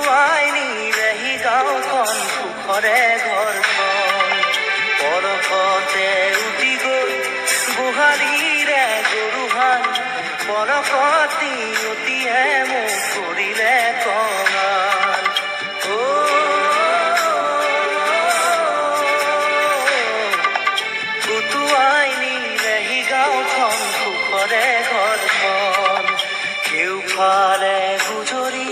উটুৱাইনি ৰেহি গাঁওখন সুখৰে ঘৰখন পৰশতে উটি গৈ গোহালিৰে গৰুহাল পৰশতি অতিয়ে মোক কৰিলে কঙাল উটুৱাইনি ৰেহি গাঁওখন সুখৰে ঘৰখন কেউফালে গুজৰি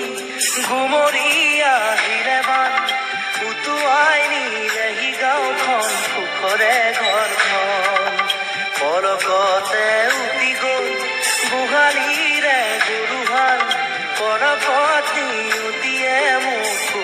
গুমৰি আহিলে বান উটুৱাইনি ৰেহি গাঁওখন সুখৰে ঘৰখন পৰশতে উটি গৈ গোহালিৰে গৰুহাল পৰশতি অতিয়ে মোক